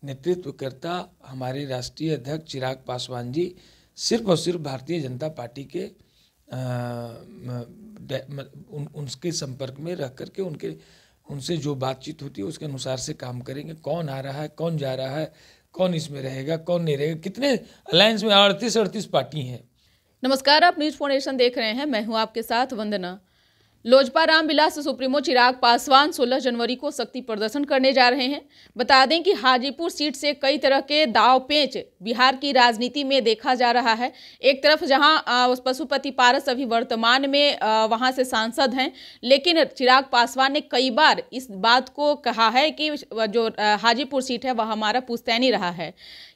नेतृत्वकर्ता हमारे राष्ट्रीय अध्यक्ष चिराग पासवान जी सिर्फ और सिर्फ भारतीय जनता पार्टी के उनके संपर्क में रह करके उनसे जो बातचीत होती है उसके अनुसार से काम करेंगे। कौन आ रहा है, कौन जा रहा है, कौन इसमें रहेगा, कौन नहीं रहेगा, कितने अलायंस में 38 पार्टी हैं। नमस्कार, आप न्यूज फाउंडेशन देख रहे हैं। मैं हूं आपके साथ वंदना। लोजपा रामविलास सुप्रीमो चिराग पासवान 16 जनवरी को शक्ति प्रदर्शन करने जा रहे हैं। बता दें कि हाजीपुर सीट से कई तरह के दाव पेच बिहार की राजनीति में देखा जा रहा है। एक तरफ जहां पशुपति पारस अभी वर्तमान में वहां से सांसद हैं, लेकिन चिराग पासवान ने कई बार इस बात को कहा है कि जो हाजीपुर सीट है वह हमारा पुश्तैनी रहा है।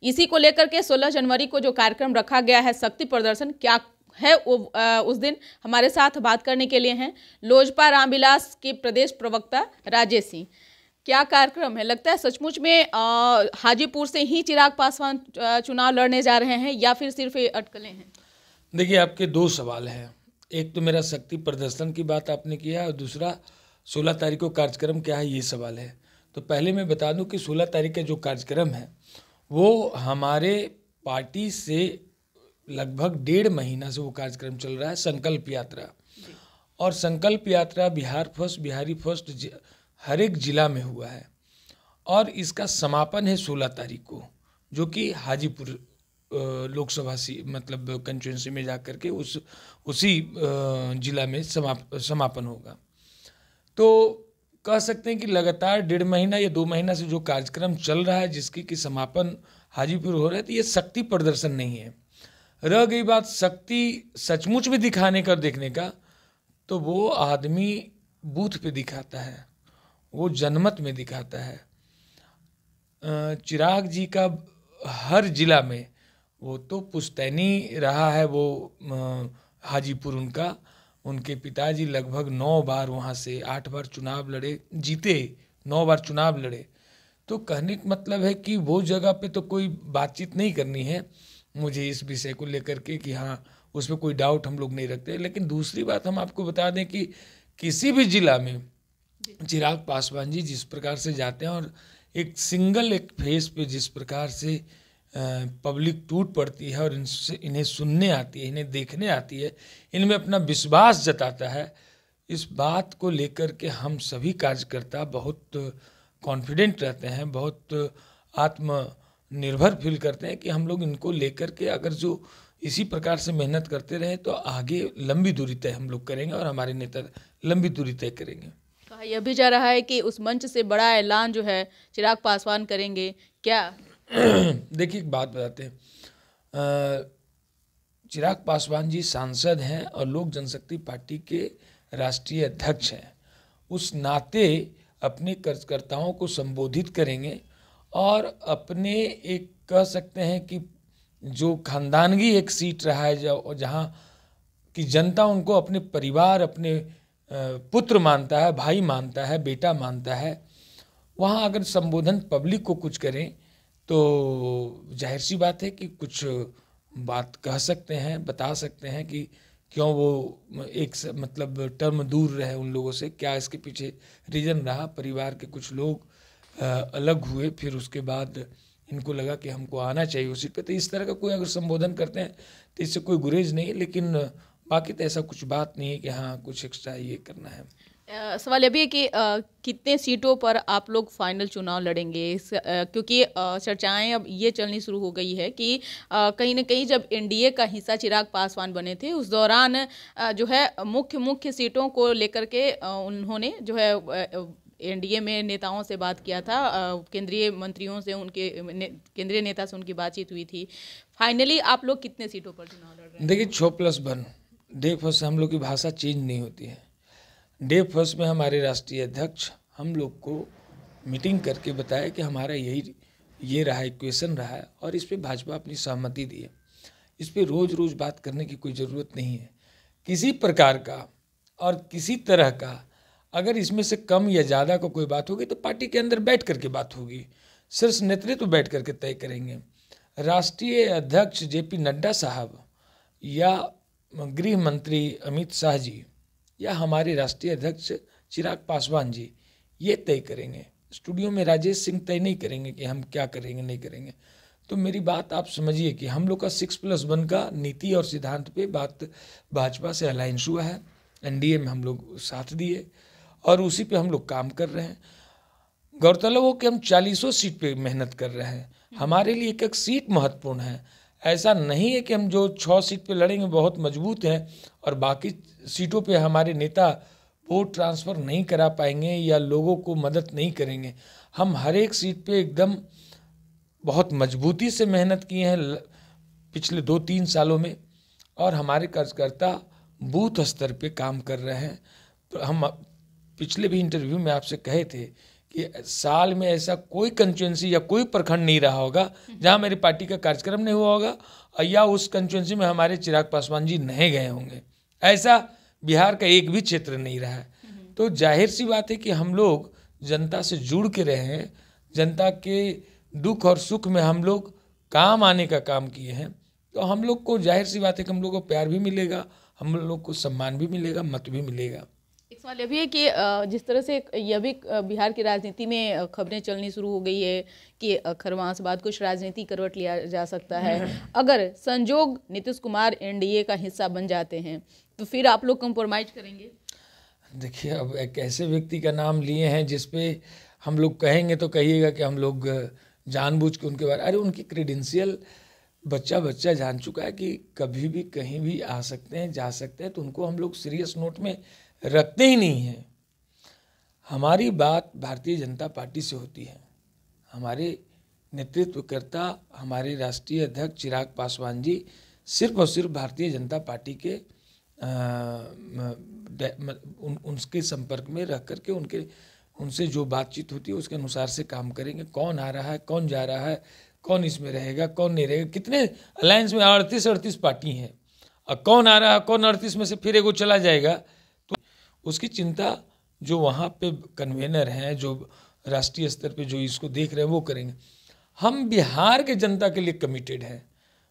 इसी को लेकर के 16 जनवरी को जो कार्यक्रम रखा गया है शक्ति प्रदर्शन क्या है उस दिन हमारे साथ बात करने के लिए हैं लोजपा रामविलास के प्रदेश प्रवक्ता राजेश सिंह। क्या कार्यक्रम है? लगता है सचमुच में हाजीपुर से ही चिराग पासवान चुनाव लड़ने जा रहे हैं या फिर सिर्फ अटकलें हैं? देखिए, आपके दो सवाल हैं। एक तो मेरा शक्ति प्रदर्शन की बात आपने किया और दूसरा 16 तारीख को कार्यक्रम क्या है, ये सवाल है। तो पहले मैं बता दूं कि 16 तारीख का जो कार्यक्रम है वो हमारे पार्टी से लगभग 1.5 महीना से वो कार्यक्रम चल रहा है, संकल्प यात्रा। और संकल्प यात्रा बिहार फर्स्ट, बिहारी फर्स्ट हर एक जिला में हुआ है और इसका समापन है 16 तारीख को, जो कि हाजीपुर लोकसभा मतलब कंस्टिट्यूंसी में जाकर के उसी जिला में समापन होगा। तो कह सकते हैं कि लगातार 1.5 महीना या 2 महीना से जो कार्यक्रम चल रहा है जिसकी कि समापन हाजीपुर हो रहा है, तो ये शक्ति प्रदर्शन नहीं है। रह गई बात शक्ति सचमुच में दिखाने का, देखने का, तो वो आदमी बूथ पे दिखाता है, वो जनमत में दिखाता है। चिराग जी का हर जिला में वो तो पुश्तैनी रहा है, वो हाजीपुर उनके पिताजी लगभग 9 बार वहाँ से 8 बार चुनाव लड़े, जीते, 9 बार चुनाव लड़े। तो कहने का मतलब है कि वो जगह पे तो कोई बातचीत नहीं करनी है मुझे इस विषय को लेकर के कि हाँ उसमें कोई डाउट हम लोग नहीं रखते। लेकिन दूसरी बात हम आपको बता दें कि किसी भी जिला में चिराग पासवान जी जिस प्रकार से जाते हैं और एक फेस पे जिस प्रकार से पब्लिक टूट पड़ती है और इन्हें सुनने आती है, इन्हें देखने आती है, इनमें अपना विश्वास जताता है, इस बात को लेकर के हम सभी कार्यकर्ता बहुत कॉन्फिडेंट रहते हैं, बहुत आत्मनिर्भर फील करते हैं कि हम लोग इनको लेकर के अगर जो इसी प्रकार से मेहनत करते रहे तो आगे लंबी दूरी तय हम लोग करेंगे और हमारे नेता लंबी दूरी तय करेंगे। कहा यह भी जा रहा है कि उस मंच से बड़ा ऐलान जो है चिराग पासवान करेंगे क्या? देखिए, एक बात बताते हैं, चिराग पासवान जी सांसद हैं और लोक जनशक्ति पार्टी के राष्ट्रीय अध्यक्ष हैं। उस नाते अपने कार्यकर्ताओं को संबोधित करेंगे और अपने एक कह सकते हैं कि जो खानदानगी एक सीट रहा है जहाँ की जनता उनको अपने परिवार, अपने पुत्र मानता है, भाई मानता है, बेटा मानता है, वहाँ अगर संबोधन पब्लिक को कुछ करें तो जाहिर सी बात है कि कुछ बात कह सकते हैं, बता सकते हैं कि क्यों वो एक मतलब टर्म दूर रहे उन लोगों से, क्या इसके पीछे रीज़न रहा। परिवार के कुछ लोग अलग हुए, फिर उसके बाद इनको लगा कि हमको आना चाहिए उसी पे। तो इस तरह का कोई अगर संबोधन करते हैं तो इससे कोई गुरेज नहीं है, लेकिन बाकी तो ऐसा कुछ बात नहीं है कि हाँ कुछ एक्स्ट्रा ये करना है। सवाल यह भी है कि कितने सीटों पर आप लोग फाइनल चुनाव लड़ेंगे? क्योंकि चर्चाएं अब ये चलनी शुरू हो गई है कि कहीं ना कहीं जब एनडीए का हिस्सा चिराग पासवान बने थे उस दौरान जो है मुख्य सीटों को लेकर के उन्होंने जो है एनडीए में नेताओं से बात किया था, केंद्रीय मंत्रियों से, उनके केंद्रीय नेता से उनकी बातचीत हुई थी। फाइनली आप लोग कितने सीटों पर चुनाव लड़ रहे हैं? देखिए, 6+1 डे फर्स्ट, हम लोग की भाषा चेंज नहीं होती है। डे फर्स्ट में हमारे राष्ट्रीय अध्यक्ष हम लोग को मीटिंग करके बताया कि हमारा ये रहा, इक्वेशन रहा है और इस पे भाजपा अपनी सहमति दी है। इस पे रोज़ बात करने की कोई ज़रूरत नहीं है। किसी प्रकार का और किसी तरह का अगर इसमें से कम या ज़्यादा का कोई बात होगी तो पार्टी के अंदर बैठ करके बात होगी, शीर्ष नेतृत्व बैठ करके तय करेंगे। राष्ट्रीय अध्यक्ष जेपी नड्डा साहब या गृह मंत्री अमित शाह जी या हमारे राष्ट्रीय अध्यक्ष चिराग पासवान जी ये तय करेंगे स्टूडियो में राजेश सिंह तय नहीं करेंगे कि हम क्या करेंगे नहीं करेंगे। तो मेरी बात आप समझिए कि हम लोग का 6+1 का नीति और सिद्धांत पे बात भाजपा से अलायंस हुआ है, एनडीए में हम लोग साथ दिए और उसी पे हम लोग काम कर रहे हैं। गौरतलब हो कि हम 40 सीट पे मेहनत कर रहे हैं, हमारे लिए एक एक सीट महत्वपूर्ण है। ऐसा नहीं है कि हम जो 6 सीट पे लड़ेंगे बहुत मजबूत हैं और बाकी सीटों पे हमारे नेता वोट ट्रांसफ़र नहीं करा पाएंगे या लोगों को मदद नहीं करेंगे। हम हर एक सीट पे एकदम बहुत मजबूती से मेहनत किए हैं पिछले 2-3 सालों में और हमारे कार्यकर्ता बूथ स्तर पे काम कर रहे हैं। तो हम पिछले भी इंटरव्यू में आपसे कहे थे कि साल में ऐसा कोई कंस्टिट्यूंसी या कोई प्रखंड नहीं रहा होगा जहां मेरी पार्टी का कार्यक्रम नहीं हुआ होगा या उस कंस्टिट्यूंसी में हमारे चिराग पासवान जी नहीं गए होंगे। ऐसा बिहार का एक भी क्षेत्र नहीं रहा है। तो जाहिर सी बात है कि हम लोग जनता से जुड़ के रहे हैं, जनता के दुख और सुख में हम लोग काम आने का काम किए हैं। तो हम लोग को जाहिर सी बात है कि हम लोग को प्यार भी मिलेगा, हम लोग को सम्मान भी मिलेगा, मत भी मिलेगा। एक सवाल ये भी है कि जिस तरह से यह भी बिहार की राजनीति में खबरें चलनी शुरू हो गई है कि खरमास बाद कुछ राजनीति करवट लिया जा सकता है। अगर संजोग नीतीश कुमार एनडीए का हिस्सा बन जाते हैं तो फिर आप लोग कंप्रोमाइज करेंगे? देखिए, अब एक ऐसे व्यक्ति का नाम लिए हैं जिसपे हम लोग कहेंगे तो कहिएगा कि हम लोग जानबूझ के उनके बारे, अरे उनकी क्रेडेंशियल बच्चा जान चुका है कि कभी भी कहीं भी आ सकते हैं, जा सकते हैं। तो उनको हम लोग सीरियस नोट में रखते ही नहीं हैं। हमारी बात भारतीय जनता पार्टी से होती है। हमारे नेतृत्वकर्ता हमारे राष्ट्रीय अध्यक्ष चिराग पासवान जी सिर्फ और सिर्फ भारतीय जनता पार्टी के उनके संपर्क में रह करके उनसे जो बातचीत होती है उसके अनुसार से काम करेंगे। कौन आ रहा है, कौन जा रहा है, कौन इसमें रहेगा, कौन नहीं रहेगा, कितने अलायंस में 38 पार्टी हैं और कौन आ रहा है, कौन 38 में से फिर एगो चला जाएगा, तो उसकी चिंता जो वहाँ पे कन्वेनर हैं, जो राष्ट्रीय स्तर पे जो इसको देख रहे हैं वो करेंगे। हम बिहार के जनता के लिए कमिटेड हैं।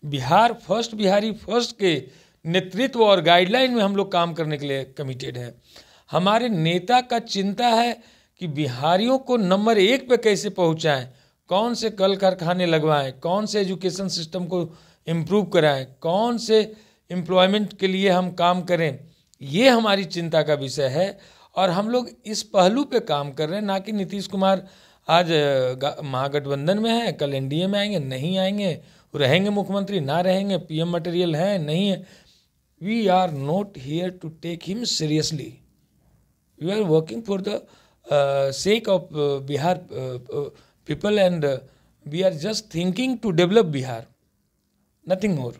बिहार फर्स्ट, बिहारी फर्स्ट के नेतृत्व और गाइडलाइन में हम लोग काम करने के लिए कमिटेड हैं। हमारे नेता का चिंता है कि बिहारियों को नंबर 1 पे कैसे पहुंचाएं, कौन से कल कारखाने लगवाएं, कौन से एजुकेशन सिस्टम को इम्प्रूव कराएं, कौन से एम्प्लॉयमेंट के लिए हम काम करें, ये हमारी चिंता का विषय है। और हम लोग इस पहलू पे काम कर रहे हैं, ना कि नीतीश कुमार आज महागठबंधन में है, कल एनडीए में आएंगे, नहीं आएंगे, रहेंगे मुख्यमंत्री, ना रहेंगे, पीएम मटेरियल है, नहीं है। We are not here to take him seriously. We are working for the sake of Bihar people and we are just thinking to develop Bihar, nothing more.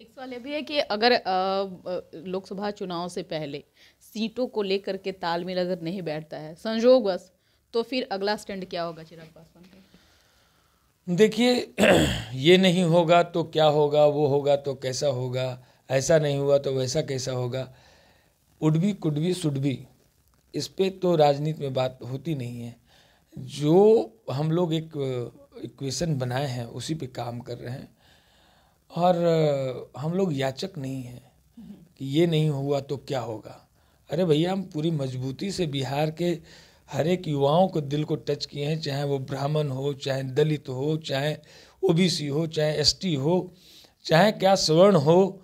एक सवाल ये भी है कि अगर लोकसभा चुनाव से पहले सीटों को लेकर के तालमेल अगर नहीं बैठता है संजोगवश, तो फिर अगला स्टैंड क्या होगा चिराग पासवान का? देखिए, ये नहीं होगा तो क्या होगा, वो होगा तो कैसा होगा, ऐसा नहीं हुआ तो वैसा कैसा होगा, would be could be should be, इस पे तो राजनीति में बात होती नहीं है। जो हम लोग एक इक्वेशन बनाए हैं उसी पे काम कर रहे हैं और हम लोग याचक नहीं हैं कि ये नहीं हुआ तो क्या होगा। अरे भैया, हम पूरी मजबूती से बिहार के हर एक युवाओं को दिल को टच किए हैं, चाहे वो ब्राह्मण हो, चाहे दलित हो, चाहे ओबीसी हो, चाहे एसटी हो, चाहे क्या सवर्ण हो।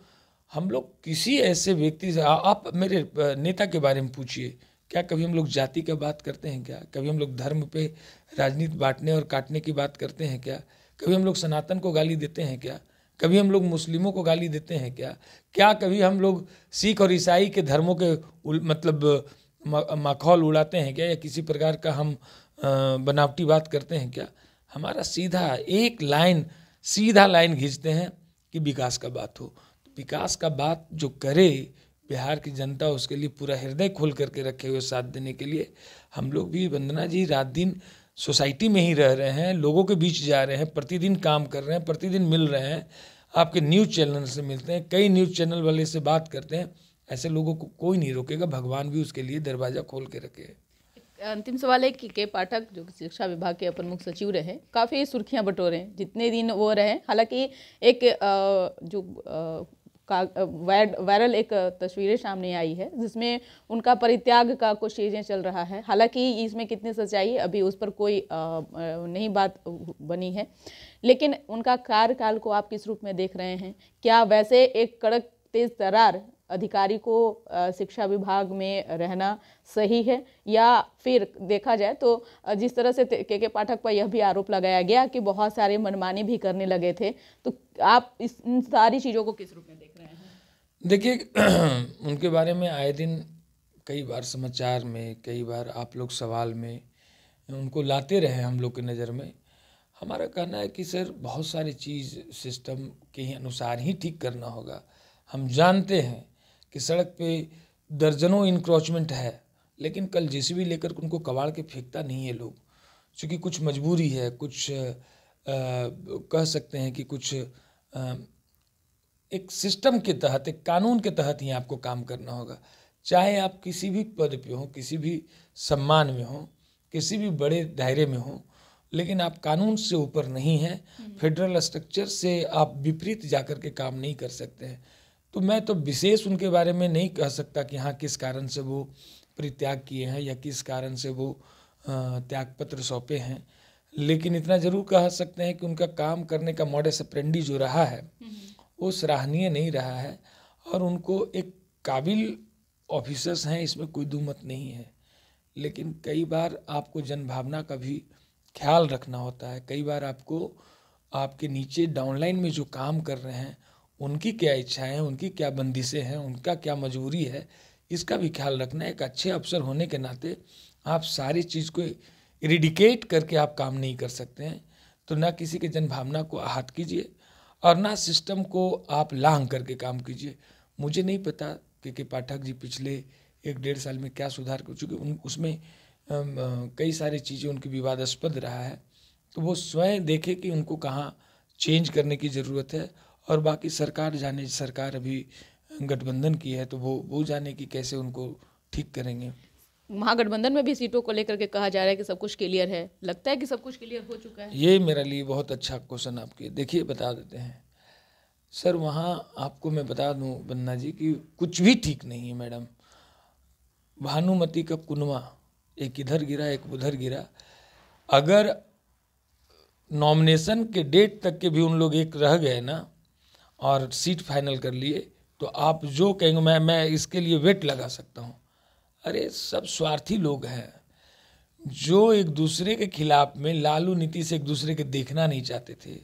हम लोग किसी ऐसे व्यक्ति से, आप मेरे नेता के बारे में पूछिए, क्या कभी हम लोग जाति का बात करते हैं क्या? कभी हम लोग धर्म पे राजनीति बांटने और काटने की बात करते हैं क्या? कभी हम लोग सनातन को गाली देते हैं क्या? कभी हम लोग मुस्लिमों को गाली देते हैं क्या? क्या कभी हम लोग सिख और ईसाई के धर्मों के मतलब माखौल उड़ाते हैं क्या, या किसी प्रकार का हम बनावटी बात करते हैं क्या? हमारा सीधा लाइन खींचते हैं कि विकास का बात हो। तो विकास का बात जो करे बिहार की जनता, उसके लिए पूरा हृदय खोल करके रखे हुए साथ देने के लिए हम लोग भी, वंदना जी, रात दिन सोसाइटी में ही रह रहे हैं, लोगों के बीच जा रहे हैं, प्रतिदिन काम कर रहे हैं, प्रतिदिन मिल रहे हैं, आपके न्यूज़ चैनल से मिलते हैं, कई न्यूज़ चैनल वाले से बात करते हैं। ऐसे लोगों को कोई नहीं रोकेगा, भगवान भी उसके लिए दरवाज़ा खोल के रखे। अंतिम सवाल है कि के पाठक जो शिक्षा विभाग के अपर मुख्य सचिव रहे, काफ़ी सुर्खियां बटोरे जितने दिन वो रहे। हालांकि एक जो वायरल एक तस्वीरें सामने आई है जिसमें उनका परित्याग का कुछ चीज़ें चल रहा है। हालांकि इसमें कितनी सच्चाई है अभी उस पर कोई नहीं बात बनी है, लेकिन उनका कार्यकाल को आप किस रूप में देख रहे हैं? क्या वैसे एक कड़क तेज तर्रार अधिकारी को शिक्षा विभाग में रहना सही है, या फिर देखा जाए तो जिस तरह से के पाठक पर यह भी आरोप लगाया गया कि बहुत सारे मनमानी भी करने लगे थे, तो आप इन सारी चीज़ों को किस रूप में देख रहे हैं? देखिए उनके बारे में आए दिन कई बार समाचार में, कई बार आप लोग सवाल में उनको लाते रहे हम लोग की नज़र में। हमारा कहना है कि सर बहुत सारी चीज़ सिस्टम के ही अनुसार ही ठीक करना होगा। हम जानते हैं कि सड़क पे दर्जनों इंक्रोचमेंट है, लेकिन कल जेसीबी लेकर उनको कबाड़ के फेंकता नहीं है लोग, क्योंकि कुछ मजबूरी है, कुछ कह सकते हैं कि कुछ एक सिस्टम के तहत, एक कानून के तहत ही आपको काम करना होगा। चाहे आप किसी भी पद पे हो, किसी भी सम्मान में हो, किसी भी बड़े दायरे में हो, लेकिन आप कानून से ऊपर नहीं हैं। फेडरल स्ट्रक्चर से आप विपरीत जाकर के काम नहीं कर सकते हैं। तो मैं तो विशेष उनके बारे में नहीं कह सकता कि हाँ किस कारण से वो परित्याग किए हैं या किस कारण से वो त्यागपत्र सौंपे हैं, लेकिन इतना जरूर कह सकते हैं कि उनका काम करने का मॉडस ऑपरेंडी जो रहा है वो सराहनीय नहीं रहा है, और उनको एक काबिल ऑफिसर्स हैं, इसमें कोई दुमत नहीं है। लेकिन कई बार आपको जनभावना का भी ख्याल रखना होता है। कई बार आपको आपके नीचे डाउनलाइन में जो काम कर रहे हैं उनकी क्या इच्छाएं हैं, उनकी क्या बंदिशें हैं, उनका क्या मजबूरी है, इसका भी ख्याल रखना है। एक अच्छे अफसर होने के नाते आप सारी चीज़ को इरिडिकेट करके आप काम नहीं कर सकते हैं। तो ना किसी के जनभावना को आहत कीजिए और ना सिस्टम को आप लांघ करके काम कीजिए। मुझे नहीं पता कि पाठक जी पिछले 1-1.5 साल में क्या सुधार कर चुके, उसमें कई सारी चीज़ें उनकी विवादास्पद रहा है, तो वो स्वयं देखे कि उनको कहाँ चेंज करने की ज़रूरत है। और बाकी सरकार जाने, सरकार अभी गठबंधन की है तो वो जाने की कैसे उनको ठीक करेंगे। महागठबंधन में भी सीटों को लेकर के कहा जा रहा है कि सब कुछ क्लियर है, लगता है कि सब कुछ क्लियर हो चुका है? ये मेरे लिए बहुत अच्छा क्वेश्चन आपके। देखिए बता देते हैं सर, वहाँ आपको मैं बता दूं बन्ना जी कि कुछ भी ठीक नहीं है मैडम। भानुमति का कुनवा एक इधर गिरा एक उधर गिरा। अगर नॉमिनेशन के डेट तक के भी उन लोग एक रह गए ना और सीट फाइनल कर लिए, तो आप जो कहेंगे मैं इसके लिए वेट लगा सकता हूँ। अरे सब स्वार्थी लोग हैं जो एक दूसरे के खिलाफ में लालू नीति से एक दूसरे के देखना नहीं चाहते थे।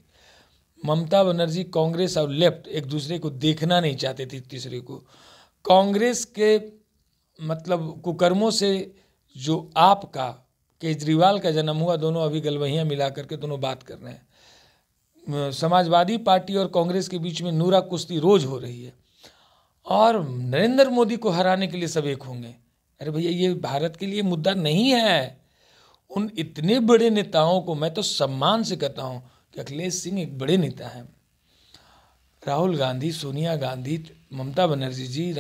ममता बनर्जी, कांग्रेस और लेफ्ट एक दूसरे को देखना नहीं चाहते थे तीसरे को। कांग्रेस के मतलब कुकर्मों से जो आपका केजरीवाल का जन्म हुआ, दोनों अभी गलवहियाँ मिला करके दोनों बात कर रहे हैं। समाजवादी पार्टी और कांग्रेस के बीच में नूरा कुश्ती रोज हो रही है, और नरेंद्र मोदी को हराने के लिए सब एक होंगे। अरे भैया ये भारत के लिए मुद्दा नहीं है। उन इतने बड़े नेताओं को मैं तो सम्मान से कहता हूँ कि अखिलेश सिंह एक बड़े नेता हैं, राहुल गांधी, सोनिया गांधी, ममता बनर्जी जी,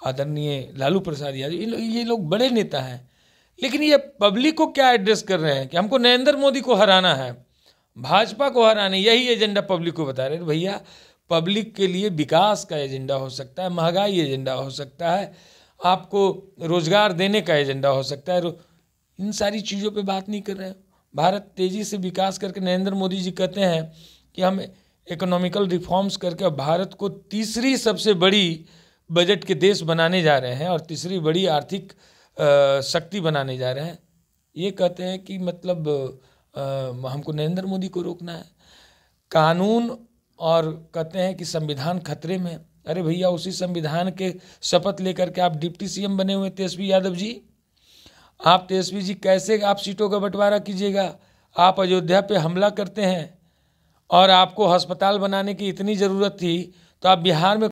आदरणीय लालू प्रसाद यादव, ये लोग बड़े नेता हैं। लेकिन ये पब्लिक को क्या एड्रेस कर रहे हैं कि हमको नरेंद्र मोदी को हराना है, भाजपा को हराना, यही एजेंडा पब्लिक को बता रहे हैं। भैया पब्लिक के लिए विकास का एजेंडा हो सकता है, महंगाई एजेंडा हो सकता है, आपको रोजगार देने का एजेंडा हो सकता है। इन सारी चीज़ों पे बात नहीं कर रहे हैं। भारत तेज़ी से विकास करके, नरेंद्र मोदी जी कहते हैं कि हम इकोनॉमिकल रिफॉर्म्स करके भारत को तीसरी सबसे बड़ी बजट के देश बनाने जा रहे हैं और तीसरी बड़ी आर्थिक शक्ति बनाने जा रहे हैं। ये कहते हैं कि मतलब हमको नरेंद्र मोदी को रोकना है। कानून और कहते हैं कि संविधान खतरे में। अरे भैया उसी संविधान के शपथ लेकर के आप डिप्टी सीएम बने हुए तेजस्वी यादव जी। आप तेजस्वी जी कैसे आप सीटों का बंटवारा कीजिएगा? आप अयोध्या पे हमला करते हैं, और आपको अस्पताल बनाने की इतनी ज़रूरत थी तो आप बिहार में